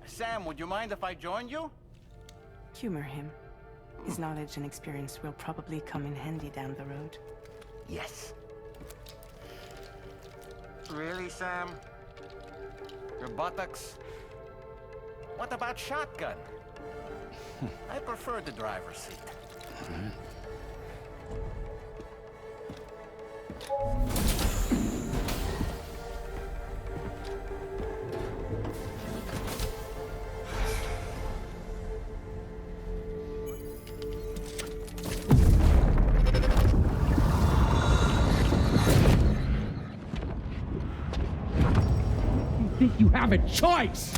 Sam, would you mind if I joined you? Humor him. His knowledge and experience will probably come in handy down the road. Yes. Really, Sam? Your buttocks? What about shotgun? I prefer the driver's seat. Think you have a choice?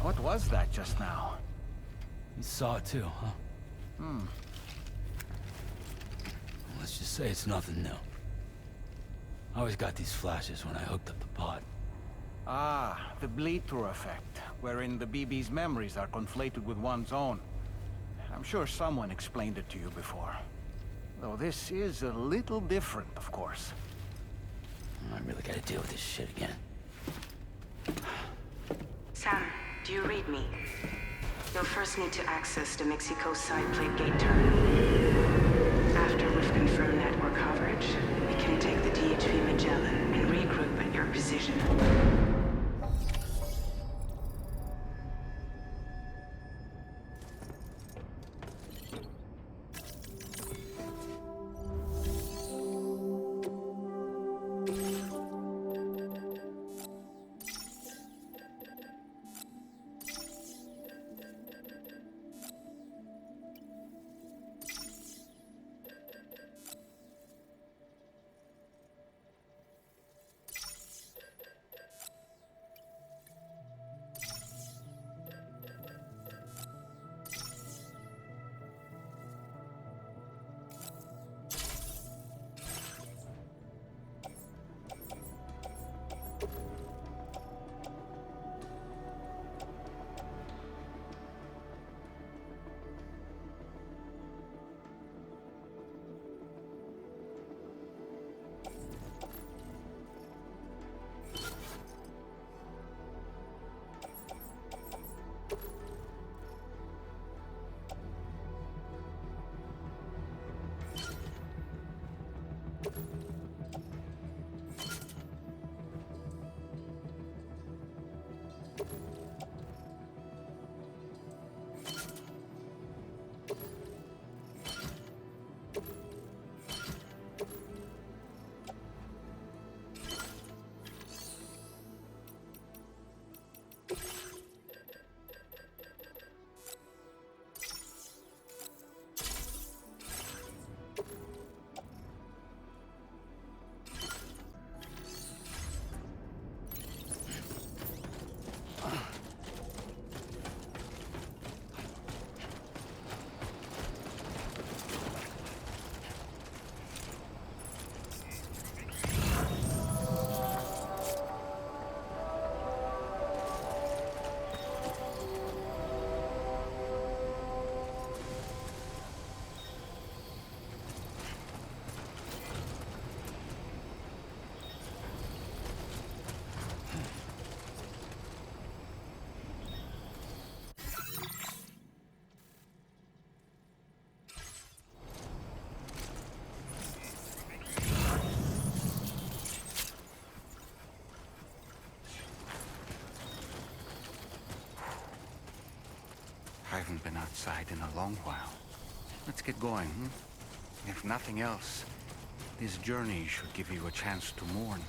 What was that just now? You saw it too, huh? Let's just say it's nothing new. I always got these flashes when I hooked up the pod. Ah, the bleed-through effect, wherein the BB's memories are conflated with one's own. I'm sure someone explained it to you before. Though this is a little different, of course. I really gotta deal with this shit again. Sam, do you read me? You'll first need to access the Mexico side plate gate terminal. After we've confirmed network coverage, we can take the DHV Magellan and regroup at your position. I haven't been outside in a long while. Let's get going, If nothing else, this journey should give you a chance to mourn.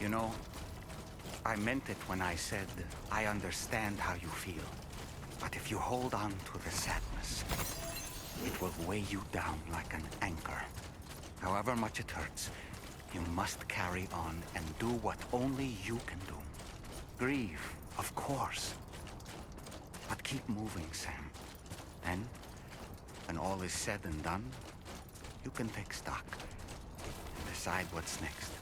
You know, I meant it when I said I understand how you feel. But if you hold on to the sadness, it will weigh you down like an anchor. However much it hurts, you must carry on and do what only you can do. Grieve, of course. But keep moving, Sam. Then, when all is said and done, you can take stock and decide what's next.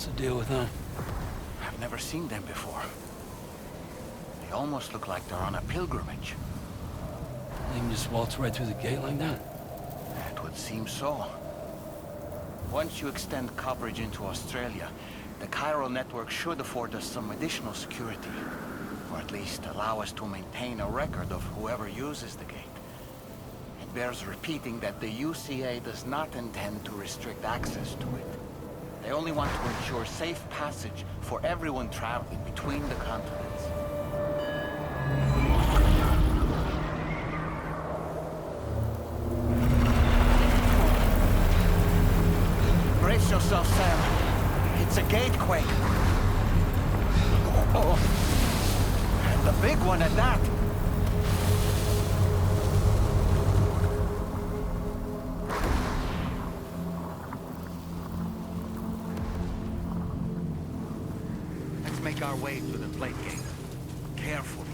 the deal with them? I've never seen them before. They almost look like they're on a pilgrimage. They can just waltz right through the gate like that? It would seem so. Once you extend coverage into Australia, the Cairo network should afford us some additional security. Or at least allow us to maintain a record of whoever uses the gate. It bears repeating that the UCA does not intend to restrict access to it. They only want to ensure safe passage for everyone traveling between the continents. Brace yourself, Sam. It's a gatequake. Oh. And the big one at that. Let's make our way to the plate gate. Carefully.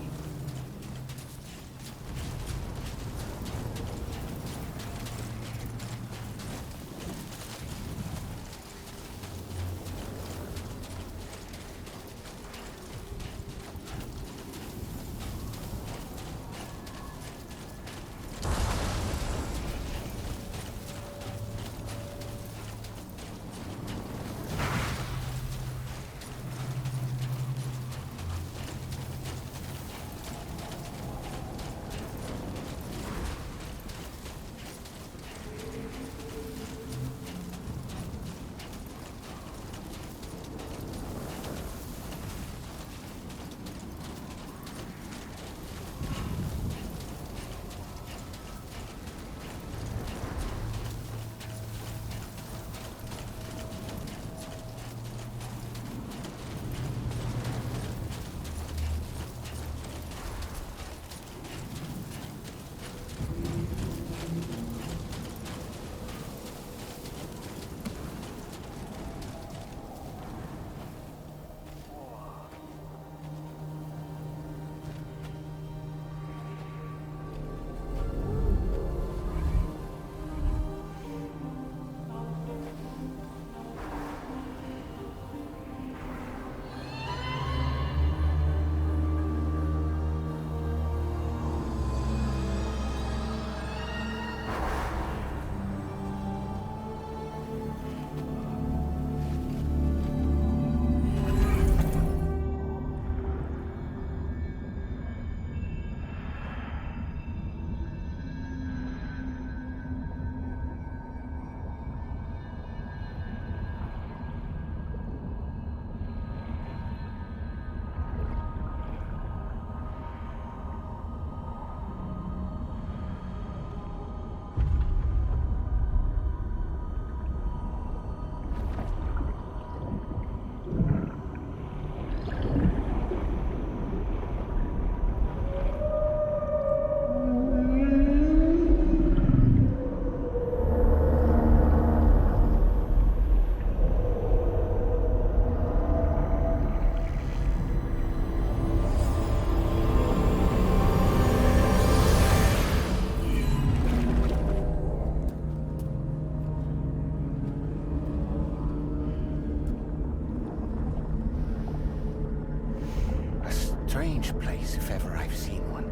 Strange place, if ever I've seen one.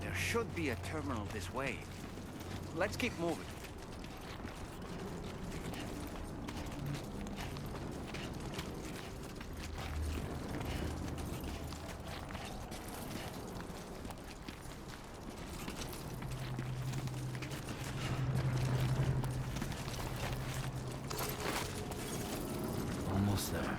There should be a terminal this way. Let's keep moving. Almost there.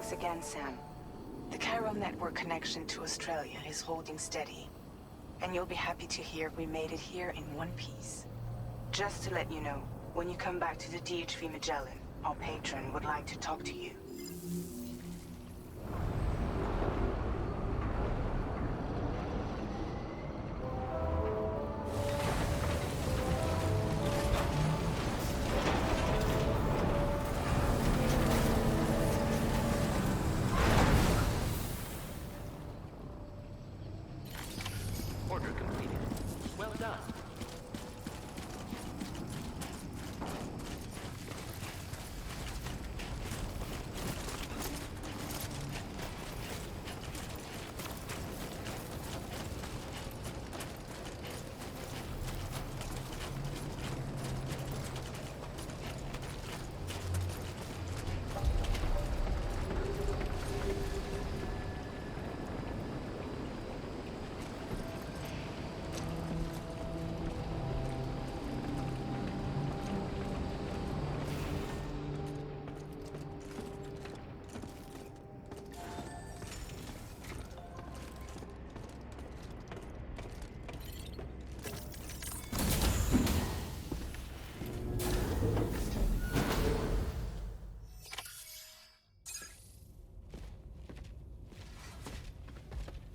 Thanks again, Sam. The chiral network connection to Australia is holding steady. And you'll be happy to hear we made it here in one piece. Just to let you know, when you come back to the DHV Magellan, our patron would like to talk to you. Order completed. Well done.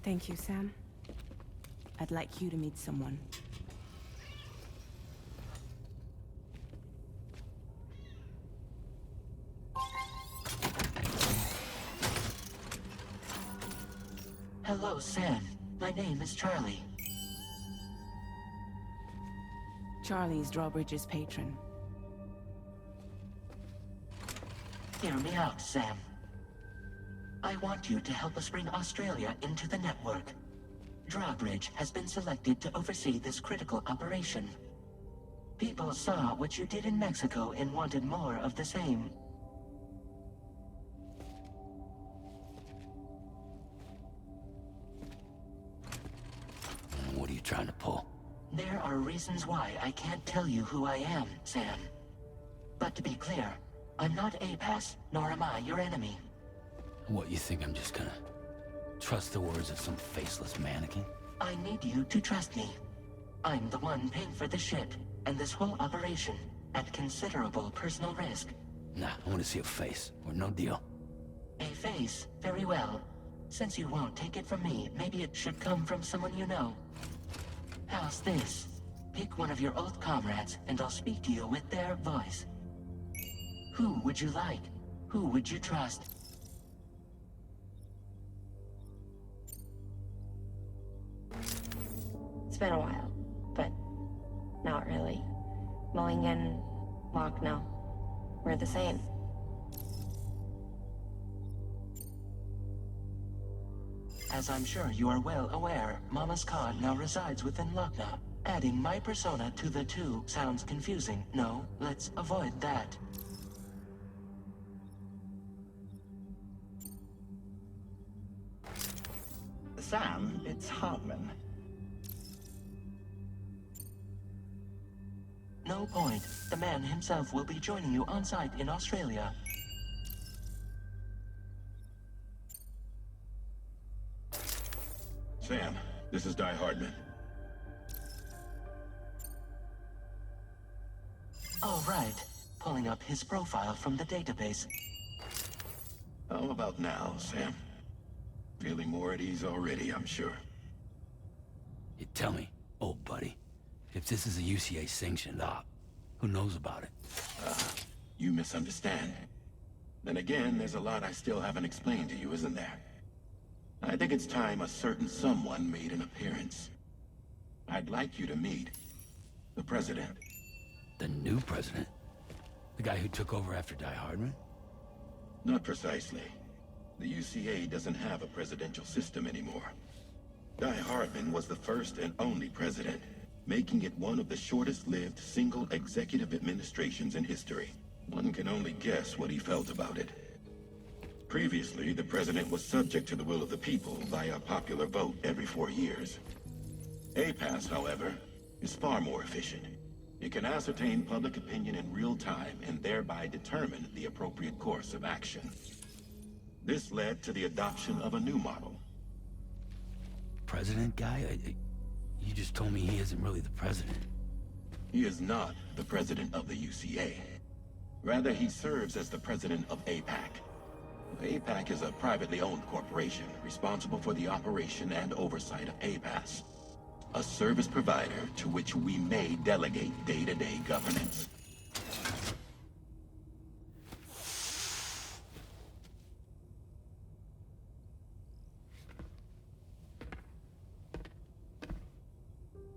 Thank you, Sam. I'd like you to meet someone. Hello, Sam. My name is Charlie. Charlie's Drawbridge's patron. Hear me out, Sam. I want you to help us bring Australia into the network. Drawbridge has been selected to oversee this critical operation. People saw what you did in Mexico and wanted more of the same. What are you trying to pull? There are reasons why I can't tell you who I am, Sam. But to be clear, I'm not APAS, nor am I your enemy. What, you think I'm just gonna trust the words of some faceless mannequin? I need you to trust me. I'm the one paying for the ship and this whole operation at considerable personal risk. Nah, I want to see a face, or no deal. A face? Very well. Since you won't take it from me, maybe it should come from someone you know. How's this? Pick one of your old comrades, and I'll speak to you with their voice. Who would you like? Who would you trust? It's been a while, but not really. Mulligan, Lochno, we're the same. As I'm sure you are well aware, Mama's Khan now resides within Lochna. Adding my persona to the two sounds confusing. No, let's avoid that. Sam, it's Hartman. No point. The man himself will be joining you on site in Australia. Sam, this is Di Hardman. All right. Pulling up his profile from the database. How about now, Sam? Feeling more at ease already, I'm sure. You tell me, old buddy, if this is a UCA-sanctioned op, who knows about it? You misunderstand. Then again, there's a lot I still haven't explained to you, isn't there? I think it's time a certain someone made an appearance. I'd like you to meet the President. The new president? The guy who took over after Die Hardman? Not precisely. The UCA doesn't have a presidential system anymore. Die Hardman was the first and only president, making it one of the shortest-lived single executive administrations in history. One can only guess what he felt about it. Previously, the president was subject to the will of the people via popular vote every 4 years. APAS, however, is far more efficient. It can ascertain public opinion in real time and thereby determine the appropriate course of action. This led to the adoption of a new model. President guy? You just told me he isn't really the president. He is not the president of the UCA. Rather, he serves as the president of APAC. APAC is a privately owned corporation responsible for the operation and oversight of APAS, a service provider to which we may delegate day-to-day governance.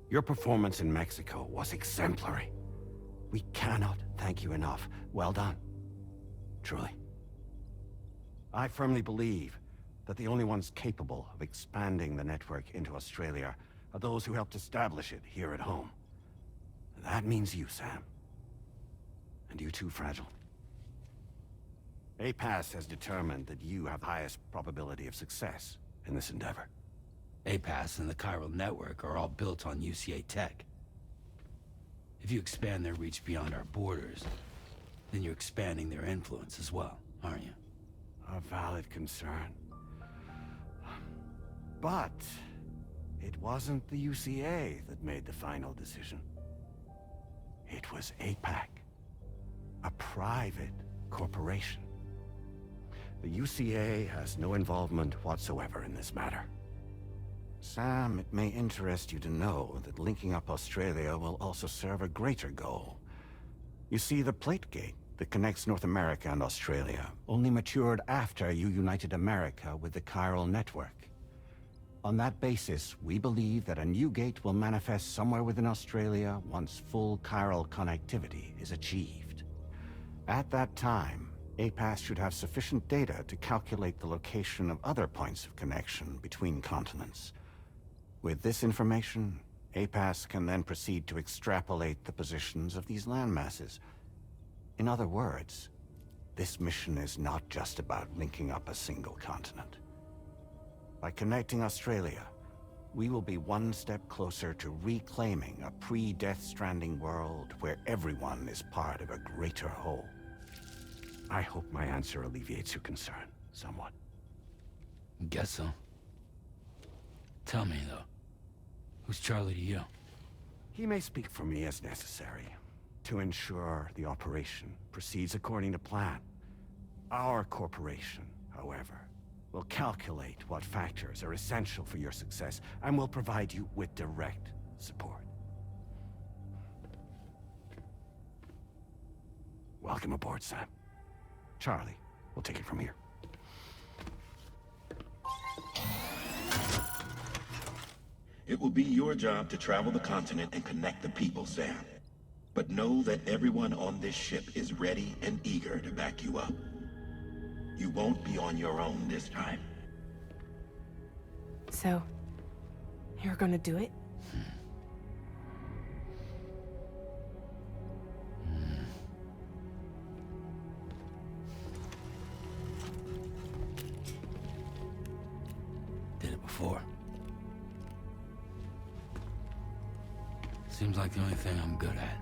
Your performance in Mexico was exemplary. We cannot thank you enough. Well done. Truly. I firmly believe that the only ones capable of expanding the network into Australia are those who helped establish it here at home. And that means you, Sam. And you too, Fragile. APAS has determined that you have the highest probability of success in this endeavor. APAS and the chiral network are all built on UCA tech. If you expand their reach beyond our borders, then you're expanding their influence as well, aren't you? A valid concern. But it wasn't the UCA that made the final decision. It was APAC, a private corporation. The UCA has no involvement whatsoever in this matter. Sam, it may interest you to know that linking up Australia will also serve a greater goal. You see, the plate gate that connects North America and Australia only matured after you united America with the chiral network. On that basis, we believe that a new gate will manifest somewhere within Australia once full chiral connectivity is achieved. At that time, APAS should have sufficient data to calculate the location of other points of connection between continents. With this information, APAS can then proceed to extrapolate the positions of these landmasses. In other words, this mission is not just about linking up a single continent. By connecting Australia, we will be one step closer to reclaiming a pre-Death Stranding world where everyone is part of a greater whole. I hope my answer alleviates your concern somewhat. Guess so. Tell me, though, who's Charlie to you? He may speak for me as necessary to ensure the operation proceeds according to plan. Our corporation, however, will calculate what factors are essential for your success and will provide you with direct support. Welcome aboard, Sam. Charlie, we'll take it from here. It will be your job to travel the continent and connect the people, Sam. But know that everyone on this ship is ready and eager to back you up. You won't be on your own this time. So, you're gonna do it? Did it before. Seems like the only thing I'm good at.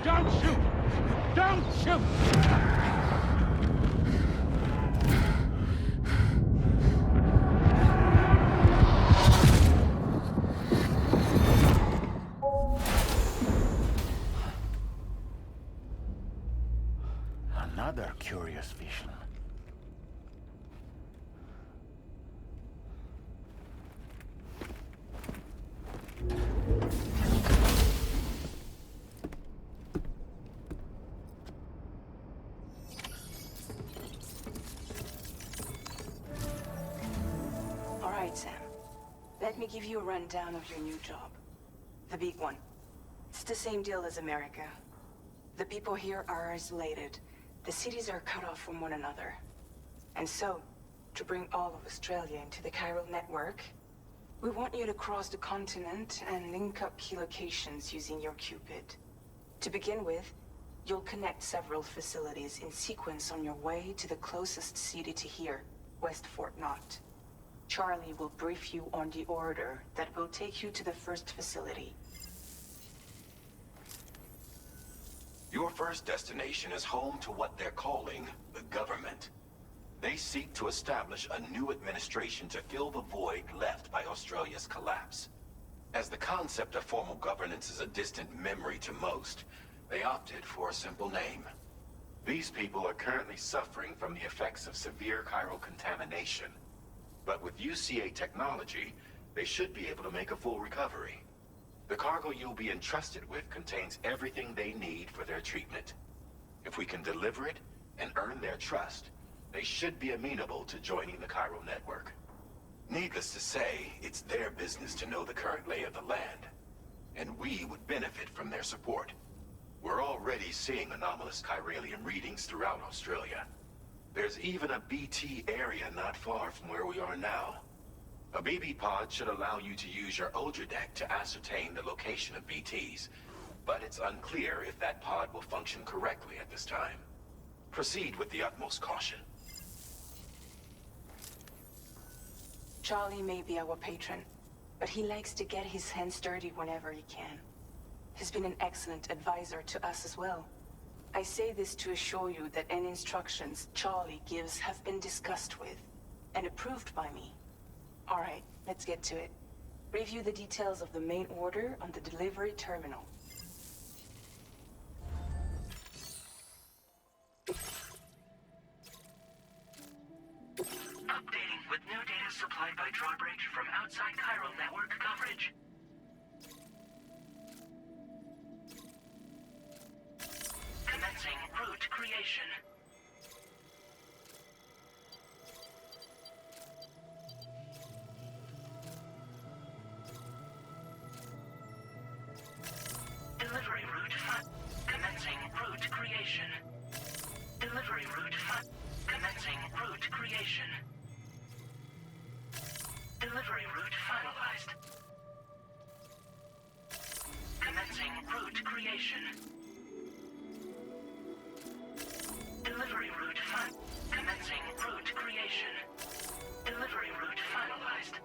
Don't shoot! Don't shoot! Another curious vision. All right, Sam. Let me give you a rundown of your new job. The big one. It's the same deal as America. The people here are isolated. The cities are cut off from one another. And so, to bring all of Australia into the chiral network, We want you to cross the continent and link up key locations using your Cupid. To begin with, you'll connect several facilities in sequence on your way to the closest city to here, West Fort Knott. Charlie will brief you on the order that will take you to the first facility. Your first destination is home to what they're calling the government. They seek to establish a new administration to fill the void left by Australia's collapse. As the concept of formal governance is a distant memory to most, they opted for a simple name. These people are currently suffering from the effects of severe chiral contamination. But with UCA technology, they should be able to make a full recovery. The cargo you'll be entrusted with contains everything they need for their treatment. If we can deliver it and earn their trust, they should be amenable to joining the chiral network. Needless to say, it's their business to know the current lay of the land, and we would benefit from their support. We're already seeing anomalous chiralium readings throughout Australia. There's even a BT area not far from where we are now. A BB pod should allow you to use your Ultra deck to ascertain the location of BTs, but it's unclear if that pod will function correctly at this time. Proceed with the utmost caution. Charlie may be our patron, but he likes to get his hands dirty whenever he can. He's been an excellent advisor to us as well. I say this to assure you that any instructions Charlie gives have been discussed with and approved by me. All right, let's get to it. Review the details of the main order on the delivery terminal. Updating with new data supplied by drawbridge from outside chiral network coverage. Commencing route creation. Delivery route commencing route creation. Delivery route commencing route creation. Delivery route finalized. Commencing route creation. Delivery route commencing route creation. Delivery route finalized.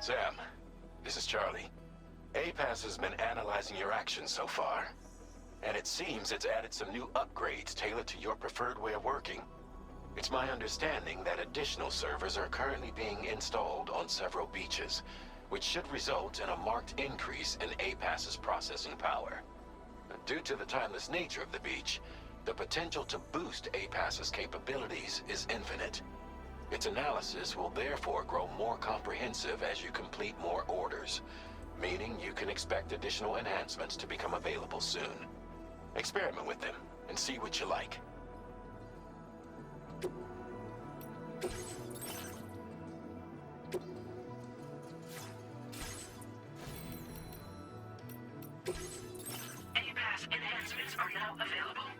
Sam, this is Charlie. APAS has been analyzing your actions so far, and it seems it's added some new upgrades tailored to your preferred way of working. It's my understanding that additional servers are currently being installed on several beaches, which should result in a marked increase in APAS's processing power. Due to the timeless nature of the beach, the potential to boost APAS's capabilities is infinite. Its analysis will therefore grow more comprehensive as you complete more orders, meaning you can expect additional enhancements to become available soon. Experiment with them and see what you like. APAS enhancements are now available.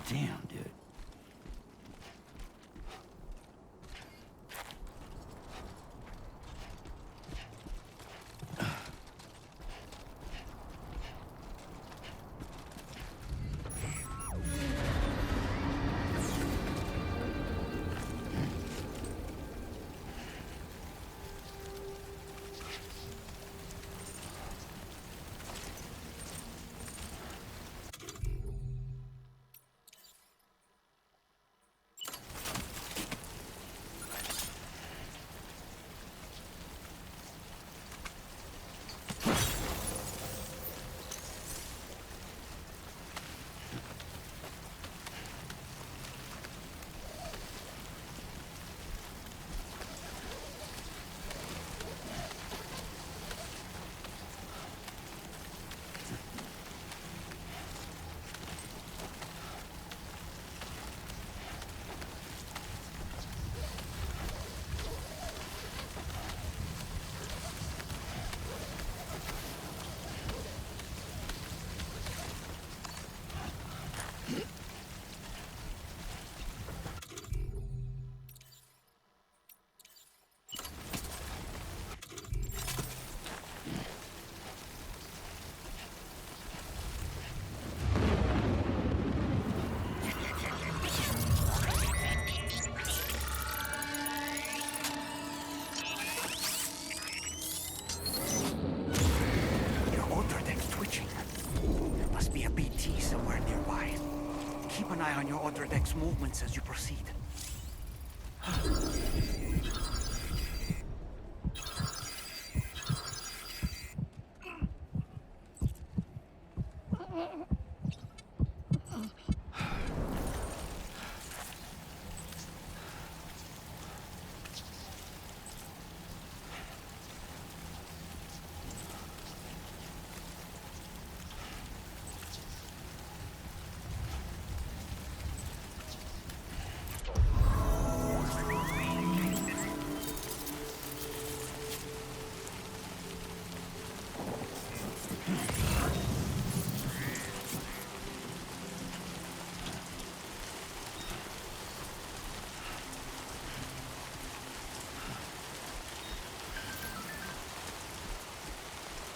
Damn, dude. Keep an eye on your other deck's movements as you proceed.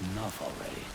Enough already.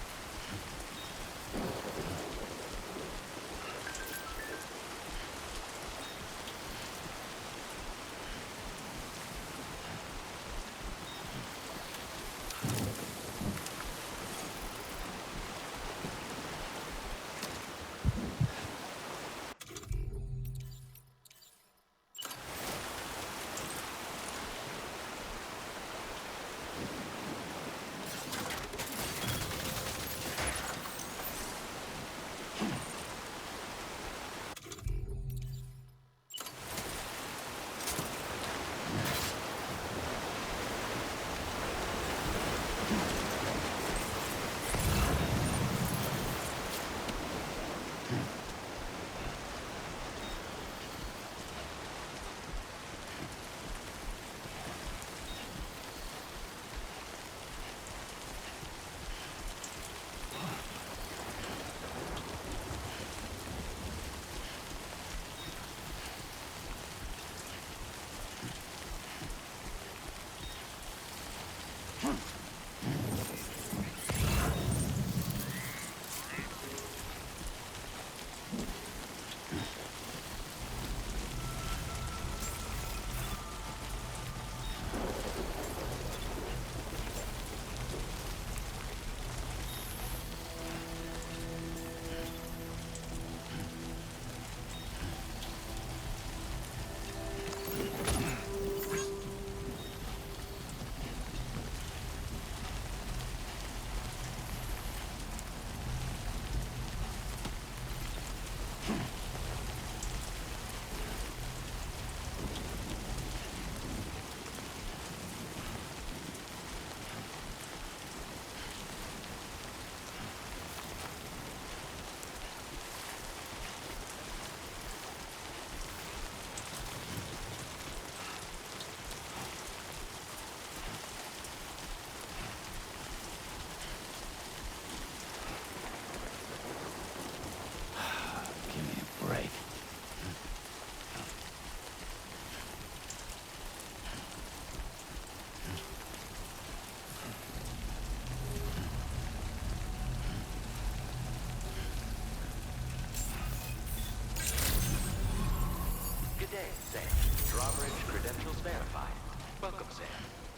Sam. Drawbridge credentials verified. Welcome, Sam.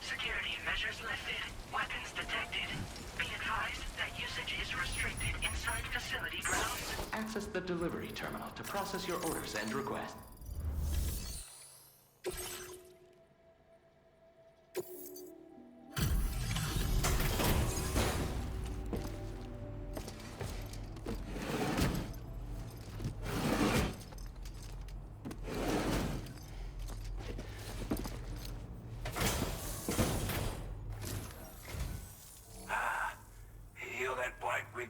Security measures lifted. Weapons detected. Be advised that usage is restricted inside facility grounds. Access the delivery terminal to process your orders and requests.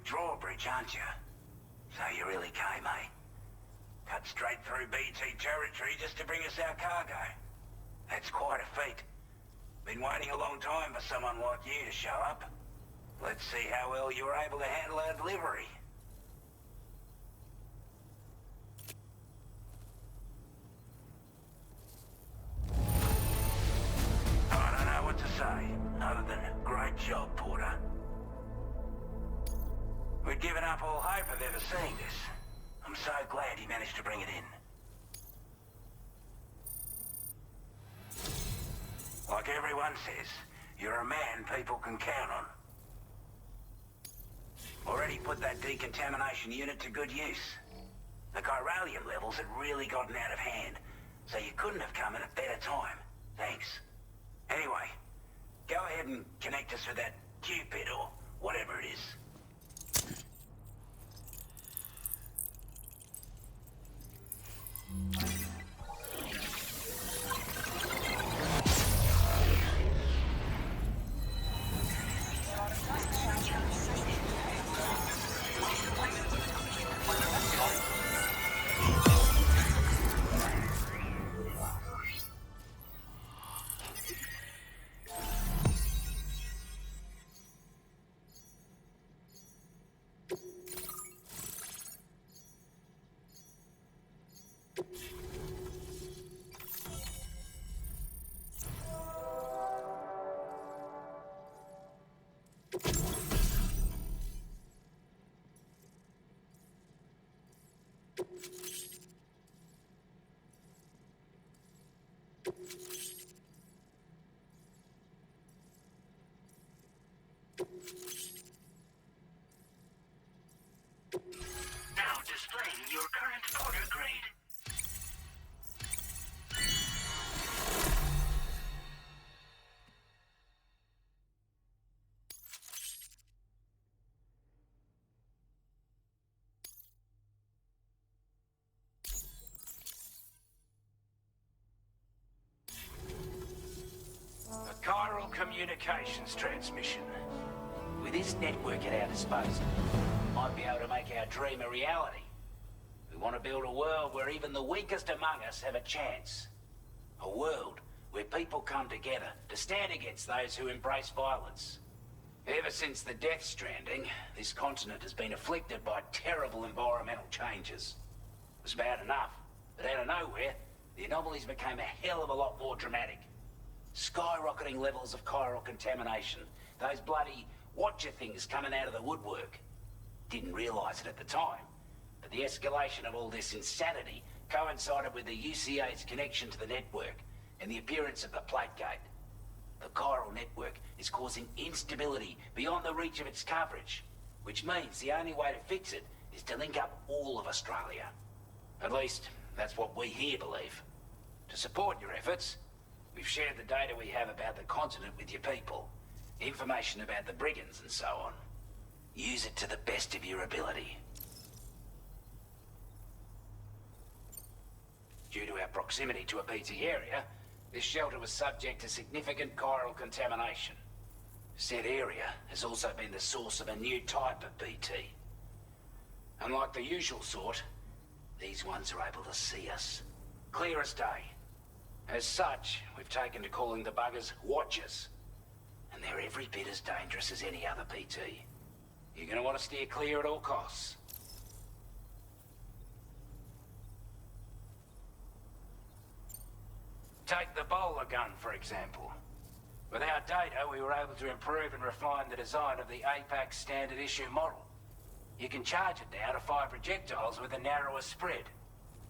Drawbridge, aren't you? So you really came, eh? Cut straight through BT territory just to bring us our cargo. That's quite a feat. Been waiting a long time for someone like you to show up. Let's see how well you were able to handle our delivery. I don't know what to say, other than great job, Porter. We'd given up all hope of ever seeing this. I'm so glad he managed to bring it in. Like everyone says, you're a man people can count on. Already put that decontamination unit to good use. The chiralium levels had really gotten out of hand, so you couldn't have come at a better time. Thanks. Anyway, go ahead and connect us with that Cupid or whatever it is. Now displaying your current Porter grade. A chiral communications transmission. With this network at our disposal, we might be able to make our dream a reality. We want to build a world where even the weakest among us have a chance. A world where people come together to stand against those who embrace violence. Ever since the Death Stranding, this continent has been afflicted by terrible environmental changes. It was bad enough, but out of nowhere, the anomalies became a hell of a lot more dramatic. Skyrocketing levels of chiral contamination, those bloody watcher things coming out of the woodwork. Didn't realize it at the time, but the escalation of all this insanity coincided with the UCA's connection to the network and the appearance of the plate gate. The chiral network is causing instability beyond the reach of its coverage, which means the only way to fix it is to link up all of Australia. At least, that's what we here believe. To support your efforts, we've shared the data we have about the continent with your people. Information about the brigands and so on. Use it to the best of your ability. Due to our proximity to a PT area, this shelter was subject to significant chiral contamination. Said area has also been the source of a new type of BT. Unlike the usual sort, these ones are able to see us. Clear as day. As such, we've taken to calling the buggers Watchers. And they're every bit as dangerous as any other PT. You're gonna want to steer clear at all costs. Take the bowler gun, for example. With our data, we were able to improve and refine the design of the APAC standard issue model. You can charge it now to fire projectiles with a narrower spread.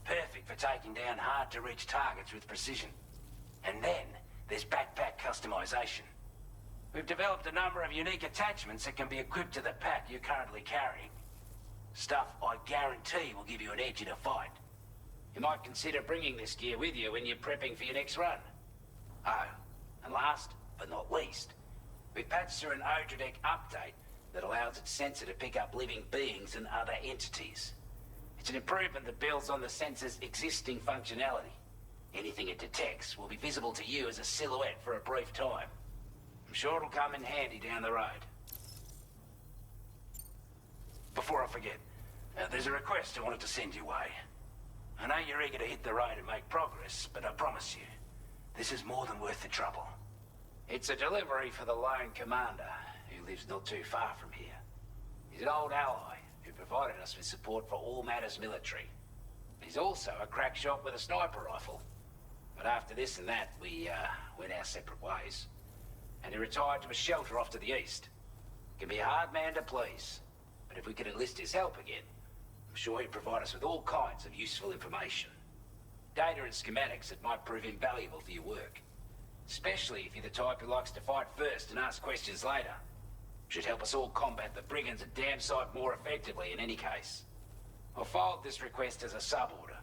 Perfect for taking down hard-to-reach targets with precision. And then, there's backpack customization. We've developed a number of unique attachments that can be equipped to the pack you're currently carrying. Stuff I guarantee will give you an edge in a fight. You might consider bringing this gear with you when you're prepping for your next run. Oh, and last but not least, we've patched through an OTB update that allows its sensor to pick up living beings and other entities. It's an improvement that builds on the sensor's existing functionality. Anything it detects will be visible to you as a silhouette for a brief time. I'm sure it'll come in handy down the road. Before I forget, there's a request I wanted to send your way. I know you're eager to hit the road and make progress, but I promise you, this is more than worth the trouble. It's a delivery for the lone commander, who lives not too far from here. He's an old ally who provided us with support for all matters military. He's also a crack shot with a sniper rifle. But after this and that, we went our separate ways. And he retired to a shelter off to the east. Can be a hard man to please, but if we could enlist his help again, I'm sure he'd provide us with all kinds of useful information. Data and schematics that might prove invaluable for your work. Especially if you're the type who likes to fight first and ask questions later. Should help us all combat the brigands a damn sight more effectively in any case. I'll filed this request as a sub-order,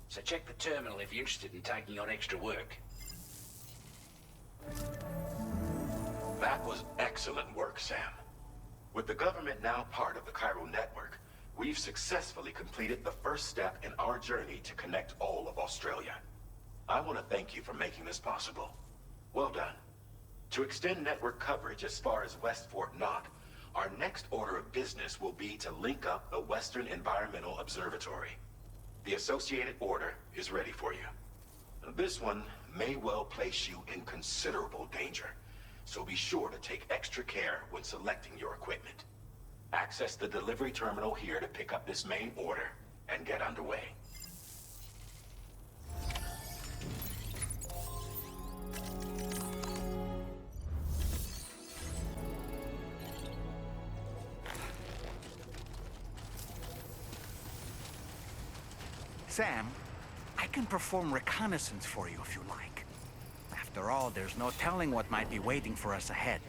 so check the terminal if you're interested in taking on extra work. That was excellent work, Sam. With the government now part of the Cairo network, we've successfully completed the first step in our journey to connect all of Australia. I want to thank you for making this possible. Well done. To extend network coverage as far as West Fort Knott, our next order of business will be to link up the Western Environmental Observatory. The associated order is ready for you. This one may well place you in considerable danger, so be sure to take extra care when selecting your equipment. Access the delivery terminal here to pick up this main order and get underway. Sam, I can perform reconnaissance for you if you like. After all, there's no telling what might be waiting for us ahead.